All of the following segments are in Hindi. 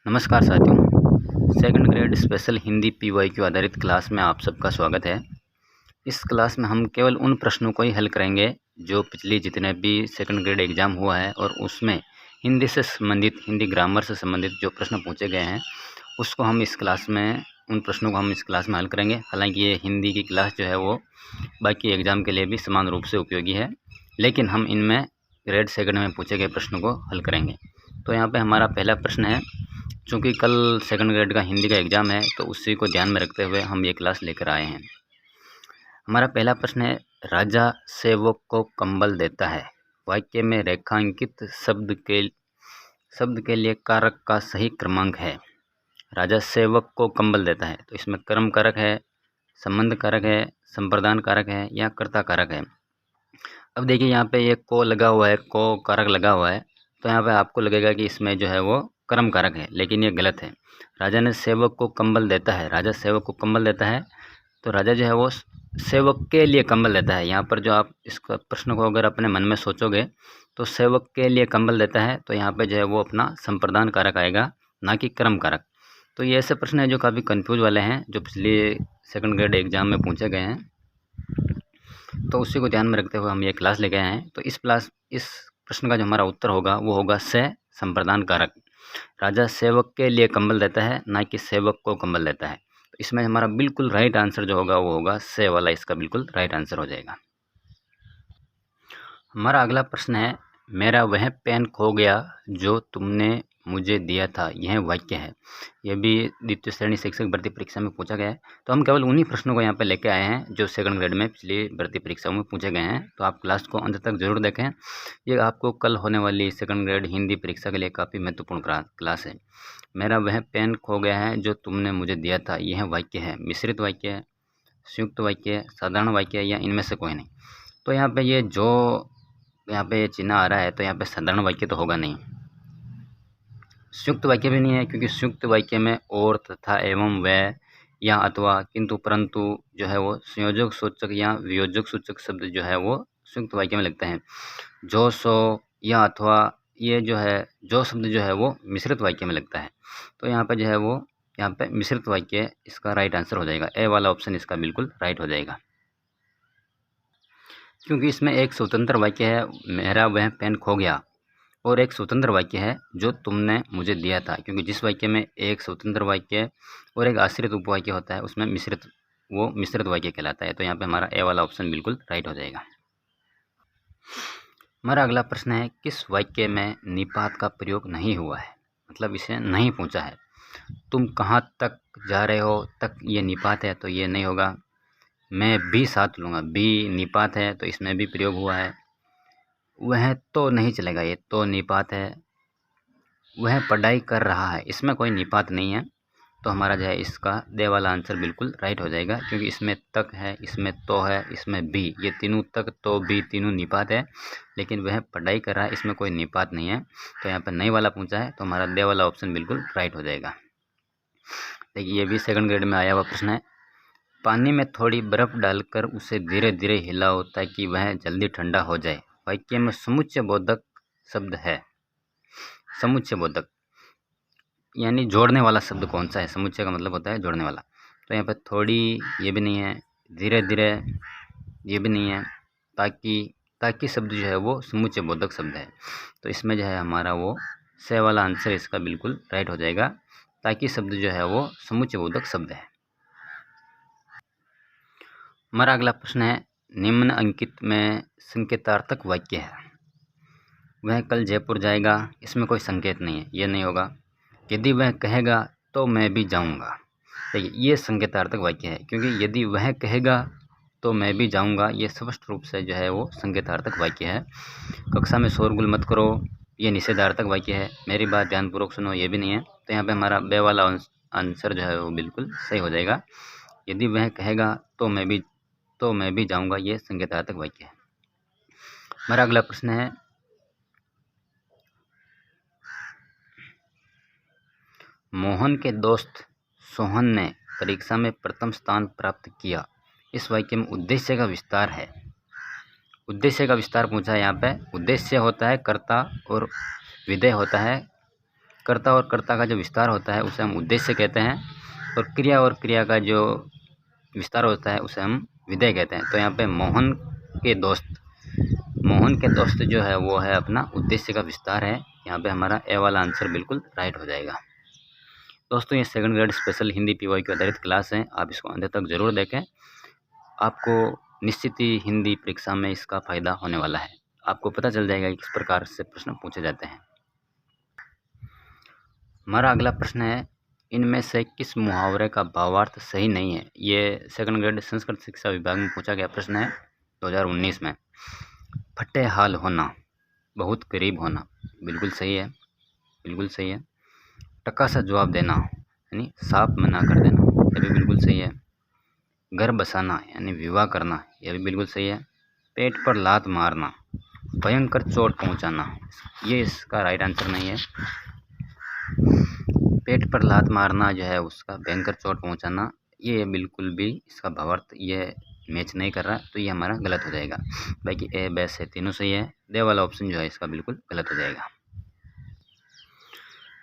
नमस्कार साथियों। Second grade special Hindi PYQ आधारित क्लास में आप सबका स्वागत है। इस क्लास में हम केवल उन प्रश्नों को ही हल करेंगे जो पिछली जितने भी सेकंड ग्रेड एग्ज़ाम हुआ है और उसमें हिंदी से संबंधित, हिंदी ग्रामर से संबंधित जो प्रश्न पूछे गए हैं उसको हम इस क्लास में, उन प्रश्नों को हम इस क्लास में हल करेंगे। हालांकि ये हिंदी की क्लास जो है वो बाकी एग्ज़ाम के लिए भी समान रूप से उपयोगी है, लेकिन हम इनमें ग्रेड सेकंड में पूछे गए प्रश्नों को हल करेंगे। तो यहाँ पे हमारा पहला प्रश्न है, चूँकि कल सेकंड ग्रेड का हिंदी का एग्ज़ाम है तो उसी को ध्यान में रखते हुए हम ये क्लास लेकर आए हैं। हमारा पहला प्रश्न है, राजा सेवक को कंबल देता है। वाक्य में रेखांकित शब्द के लिए कारक का सही क्रमांक है। राजा सेवक को कंबल देता है, तो इसमें कर्म कारक है, संबंध कारक है, संप्रदान कारक है या कर्ता कारक है। अब देखिए यहाँ पे ये को लगा हुआ है, को कारक लगा हुआ है, तो यहाँ पे आपको लगेगा कि इसमें जो है वो कर्म कारक है, लेकिन ये गलत है। राजा ने सेवक को कंबल देता है, राजा सेवक को कंबल देता है, तो राजा जो है वो सेवक के लिए कंबल देता है। यहाँ पर जो आप इसका प्रश्न को अगर अपने मन में सोचोगे तो सेवक के लिए कंबल देता है, तो यहाँ पे जो है वो अपना संप्रदान कारक आएगा, ना कि कर्म कारक। तो ये ऐसे प्रश्न है जो काफ़ी कन्फ्यूज वाले हैं, जो पिछले सेकंड ग्रेड एग्ज़ाम में पूछे गए हैं, तो उसी को ध्यान में रखते हुए हम ये क्लास लेके आए हैं। तो इस प्रश्न का जो हमारा उत्तर होगा वो होगा से, संप्रदान कारक। राजा सेवक के लिए कंबल देता है, ना कि सेवक को कंबल देता है। तो इसमें हमारा बिल्कुल राइट आंसर जो होगा वो होगा से वाला, इसका बिल्कुल राइट आंसर हो जाएगा। हमारा अगला प्रश्न है, मेरा वह पेन खो गया जो तुमने मुझे दिया था। यह वाक्य है। यह भी द्वितीय श्रेणी शिक्षक भर्ती परीक्षा में पूछा गया है। तो हम केवल उन्हीं प्रश्नों को यहाँ पे लेके आए हैं जो सेकंड ग्रेड में पिछली भर्ती परीक्षाओं में पूछे गए हैं। तो आप क्लास को अंत तक जरूर देखें। ये आपको कल होने वाली सेकंड ग्रेड हिंदी परीक्षा के लिए काफ़ी महत्वपूर्ण क्लास है। मेरा वह पेन खो गया है जो तुमने मुझे दिया था, यह वाक्य है। मिश्रित वाक्य है, संयुक्त वाक्य है, साधारण वाक्य है या इनमें से कोई नहीं। तो यहाँ पे ये जो यहाँ पे चिन्ह आ रहा है, तो यहाँ पे साधारण वाक्य तो होगा नहीं, संयुक्त वाक्य भी नहीं है, क्योंकि संयुक्त वाक्य में और, तथा, एवं, वह या अथवा, किंतु, परंतु जो है वो संयोजक सूचक या वियोजक सूचक शब्द जो है वो संयुक्त वाक्य में लगते हैं। जो, सो या अथवा, ये जो है जो शब्द जो है वो मिश्रित वाक्य में लगता है। तो यहाँ पे जो है वो यहाँ पे मिश्रित वाक्य इसका राइट आंसर हो जाएगा। ए वाला ऑप्शन इसका बिल्कुल राइट हो जाएगा, क्योंकि इसमें एक स्वतंत्र वाक्य है, मेरा वह पेन खो गया, और एक स्वतंत्र वाक्य है, जो तुमने मुझे दिया था। क्योंकि जिस वाक्य में एक स्वतंत्र वाक्य और एक आश्रित उपवाक्य होता है उसमें मिश्रित वाक्य कहलाता है। तो यहाँ पे हमारा ए वाला ऑप्शन बिल्कुल राइट हो जाएगा। हमारा अगला प्रश्न है, किस वाक्य में निपात का प्रयोग नहीं हुआ है, मतलब इसे नहीं पूछा है। तुम कहाँ तक जा रहे हो, तक ये निपात है तो ये नहीं होगा। मैं भी साथ लूँगा, भी निपात है तो इसमें भी प्रयोग हुआ है। वह तो नहीं चलेगा, ये तो निपात है। वह पढ़ाई कर रहा है, इसमें कोई निपात नहीं है। तो हमारा जो है इसका दे वाला आंसर बिल्कुल राइट हो जाएगा, क्योंकि इसमें तक है, इसमें तो है, इसमें भी, ये तीनों तक तो भी तीनों निपात है, लेकिन वह पढ़ाई कर रहा है इसमें कोई निपात नहीं है। तो यहाँ पर नहीं वाला पूछा है, तो हमारा दे वाला ऑप्शन बिल्कुल राइट हो जाएगा। देखिए ये भी सेकंड ग्रेड में आया हुआ प्रश्न है। पानी में थोड़ी बर्फ़ डालकर उसे धीरे धीरे हिलाओ ताकि वह जल्दी ठंडा हो जाए। वाक्य में समुच्चय बोधक शब्द है। समुच्चय बोधक यानी जोड़ने वाला शब्द कौन सा है? समुच्चय का मतलब होता है जोड़ने वाला। तो यहाँ पर थोड़ी ये भी नहीं है, धीरे धीरे ये भी नहीं है, ताकि शब्द जो है वो समुच्चय बोधक शब्द है। तो इसमें जो है हमारा वो से वाला आंसर इसका बिल्कुल राइट हो जाएगा। ताकि शब्द जो है वो समुच्चय बोधक शब्द है। हमारा अगला प्रश्न है, निम्न अंकित में संकेतार्थक वाक्य है। वह कल जयपुर जाएगा, इसमें कोई संकेत नहीं है, ये नहीं होगा। यदि वह कहेगा तो मैं भी जाऊंगा, देखिए ये संकेतार्थक वाक्य है, क्योंकि यदि वह कहेगा तो मैं भी जाऊंगा, ये स्पष्ट रूप से जो है वो संकेतार्थक वाक्य है। कक्षा में शोरगुल मत करो, ये निषेधार्थक वाक्य है। मेरी बात ध्यानपूर्वक सुनो, ये भी नहीं है। तो यहाँ पे हमारा बे वाला आंसर जो है वो बिल्कुल सही हो जाएगा। यदि वह कहेगा तो मैं भी जाऊंगा, ये संकेतार्थक वाक्य है। हमारा अगला प्रश्न है, मोहन के दोस्त सोहन ने परीक्षा में प्रथम स्थान प्राप्त किया। इस वाक्य में उद्देश्य का विस्तार है। उद्देश्य का विस्तार पूछा है। यहाँ पे उद्देश्य होता है कर्ता और विधेय होता है कर्ता और कर्ता का जो विस्तार होता है उसे हम उद्देश्य कहते हैं, और क्रिया का जो विस्तार होता है उसे हम विधेय कहते हैं। तो यहाँ पे मोहन के दोस्त जो है वो है अपना उद्देश्य का विस्तार है। यहाँ पे हमारा ए वाला आंसर बिल्कुल राइट हो जाएगा। दोस्तों, ये सेकंड ग्रेड स्पेशल हिंदी पीवाई की आधारित क्लास है, आप इसको अंत तक ज़रूर देखें। आपको निश्चित ही हिंदी परीक्षा में इसका फ़ायदा होने वाला है। आपको पता चल जाएगा कि किस प्रकार से प्रश्न पूछे जाते हैं। हमारा अगला प्रश्न है, इनमें से किस मुहावरे का भावार्थ सही नहीं है? ये सेकंड ग्रेड संस्कृत शिक्षा विभाग में पूछा गया प्रश्न है 2019 में। फटे हाल होना, बहुत करीब होना, बिल्कुल सही है, बिल्कुल सही है। टका सा जवाब देना यानी साफ मना कर देना, यह भी बिल्कुल सही है। घर बसाना यानी विवाह करना, यह भी बिल्कुल सही है। पेट पर लात मारना, भयंकर चोट पहुंचाना, ये इसका राइट आंसर नहीं है। पेट पर लात मारना जो है उसका भयंकर चोट पहुंचाना, ये बिल्कुल भी इसका भावार्थ ये मैच नहीं कर रहा, तो ये हमारा गलत हो जाएगा। बाकी ए बे से तीनों सही है, दे वाला ऑप्शन जो है इसका बिल्कुल गलत हो जाएगा।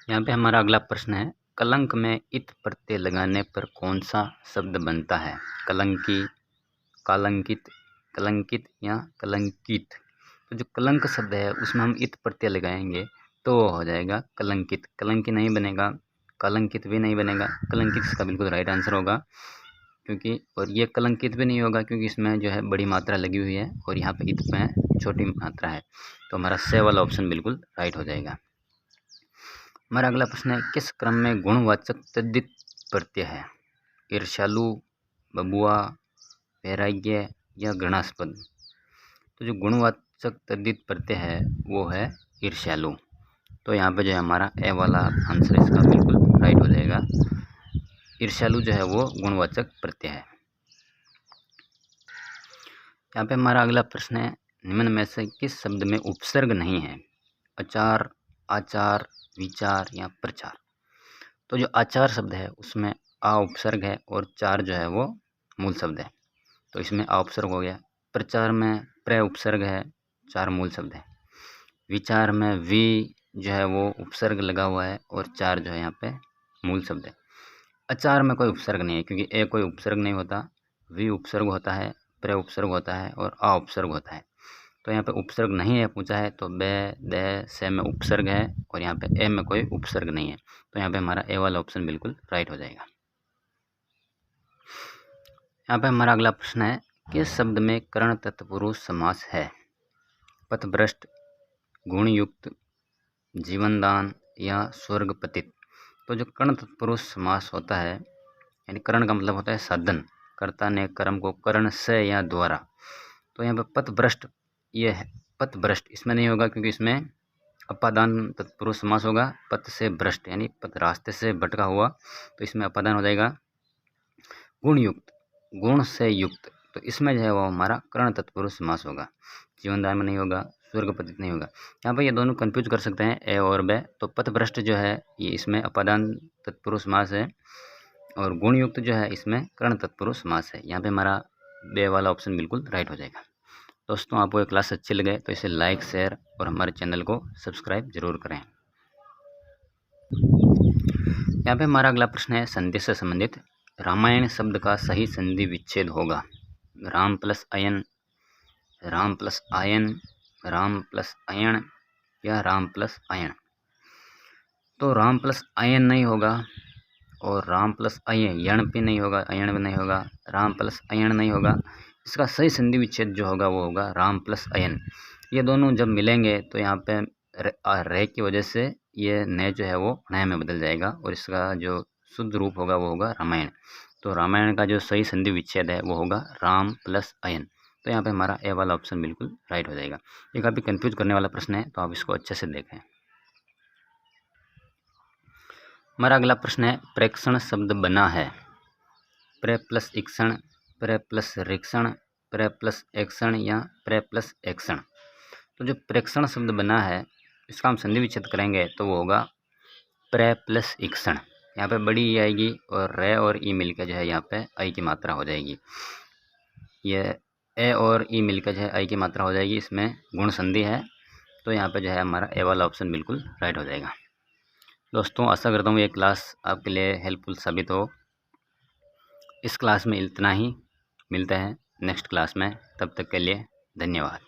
यहाँ पे हमारा अगला प्रश्न है, कलंक में इत प्रत्यय लगाने पर कौन सा शब्द बनता है? कलंकी, कलंकित, कलंकित या कलंकित। तो जो कलंक शब्द है उसमें हम इत प्रत्यय लगाएंगे तो वो हो जाएगा कलंकित। कलंकी नहीं बनेगा, कलंकित भी नहीं बनेगा, कलंकित इसका बिल्कुल राइट आंसर होगा। क्योंकि और ये कलंकित भी नहीं होगा क्योंकि इसमें जो है बड़ी मात्रा लगी हुई है और यहाँ पे इत में छोटी मात्रा है, तो हमारा से वाला ऑप्शन बिल्कुल राइट हो जाएगा। हमारा अगला प्रश्न है, किस क्रम में गुणवाचक तद्धित प्रत्यय है? ईर्ष्यालु, बबुआ, वैराग्य या घृणास्पद। तो जो गुणवाचक तद्धित प्रत्यय है वो है ईर्ष्यालु। तो यहाँ पे जो है हमारा ए वाला आंसर इसका बिल्कुल राइट हो जाएगा। ईर्ष्यालु जो है वो गुणवाचक प्रत्यय है। यहाँ पे हमारा अगला प्रश्न है, निम्न में से किस शब्द में उपसर्ग नहीं है? आचार, आचार, विचार या प्रचार। तो जो आचार शब्द है उसमें आ उपसर्ग है और चार जो है वो मूल शब्द है, तो इसमें आ उपसर्ग हो गया। प्रचार में प्र उपसर्ग है, चार मूल शब्द है। विचार में वी जो है वो उपसर्ग लगा हुआ है और चार जो है यहाँ पे मूल शब्द है। आचार में कोई उपसर्ग नहीं है क्योंकि ए कोई उपसर्ग नहीं होता, वी उपसर्ग होता है, प्र उपसर्ग होता है और आ उपसर्ग होता है। तो यहाँ पे उपसर्ग नहीं है पूछा है, तो बे, दे, से में उपसर्ग है और यहाँ पे ए में कोई उपसर्ग नहीं है, तो यहाँ पे हमारा ए वाला ऑप्शन बिल्कुल राइट हो जाएगा। यहाँ पे हमारा अगला प्रश्न है, किस शब्द में कर्ण तत्पुरुष समास है? पथभ्रष्ट, गुणयुक्त, जीवनदान या स्वर्ग पतित। तो जो कर्ण तत्पुरुष समास होता है यानी कर्ण का मतलब होता है साधन, कर्ता ने कर्म को कर्ण से या द्वारा। तो यहाँ पे पथभ्रष्ट, ये है पथभ्रष्ट, इसमें नहीं होगा क्योंकि इसमें अपादान तत्पुरुष समास होगा। पथ से भ्रष्ट यानी पथ रास्ते से भटका हुआ, तो इसमें अपादान हो जाएगा। गुणयुक्त, गुण से युक्त, तो इसमें जो है वो हमारा कर्ण तत्पुरुष समास होगा। जीवनदान में नहीं होगा, स्वर्ग पतित नहीं होगा। यहाँ पे ये दोनों कंफ्यूज कर सकते हैं ए और बे। तो पथभ्रष्ट जो है ये इसमें अपादान तत्पुरुष समास है और गुणयुक्त जो है इसमें कर्ण तत्पुरुष समास है। यहाँ पे हमारा बे वाला ऑप्शन बिल्कुल राइट हो जाएगा। दोस्तों, आपको ये क्लास अच्छी लगे तो इसे लाइक, शेयर और हमारे चैनल को सब्सक्राइब जरूर करें। यहाँ पे हमारा अगला प्रश्न है संधि से संबंधित। रामायण शब्द का सही संधि विच्छेद होगा राम प्लस अयन, राम प्लस आयन, राम प्लस अयण या राम प्लस अयण। तो राम प्लस अयन नहीं होगा और राम प्लस अयण भी नहीं होगा, अयण भी नहीं होगा, राम प्लस अयण नहीं होगा। इसका सही संधि विच्छेद जो होगा वो होगा राम प्लस अयन। ये दोनों जब मिलेंगे तो यहाँ पे रे की वजह से ये न जो है वो ण में बदल जाएगा और इसका जो शुद्ध रूप होगा वो होगा रामायण। तो रामायण का जो सही संधि विच्छेद है वो होगा राम प्लस अयन। तो यहाँ पे हमारा ए वाला ऑप्शन बिल्कुल राइट हो जाएगा। ये काफ़ी कंफ्यूज करने वाला प्रश्न है, तो आप इसको अच्छे से देखें। हमारा अगला प्रश्न है, प्रेक्षण शब्द बना है प्रे प्लस इक्षण, प्रे प्लस रिक्षण, प्रे प्लस एक्षण या प्रे प्लस एक्षण। तो जो प्रेक्षण शब्द बना है इसका हम संधि विच्छेद करेंगे तो वो होगा प्रे प्लस इक्षण। यहाँ पे बड़ी ई आएगी और रे और ई मिलकर जो है यहाँ पे आई की मात्रा हो जाएगी। ये ए और ई मिलकर जो है आई की मात्रा हो जाएगी, इसमें गुण संधि है, तो यहाँ पे जो है हमारा ए वाला ऑप्शन बिल्कुल राइट हो जाएगा। दोस्तों आशा करता हूँ ये क्लास आपके लिए हेल्पफुल साबित हो। इस क्लास में इतना ही, मिलते हैं नेक्स्ट क्लास में, तब तक के लिए धन्यवाद।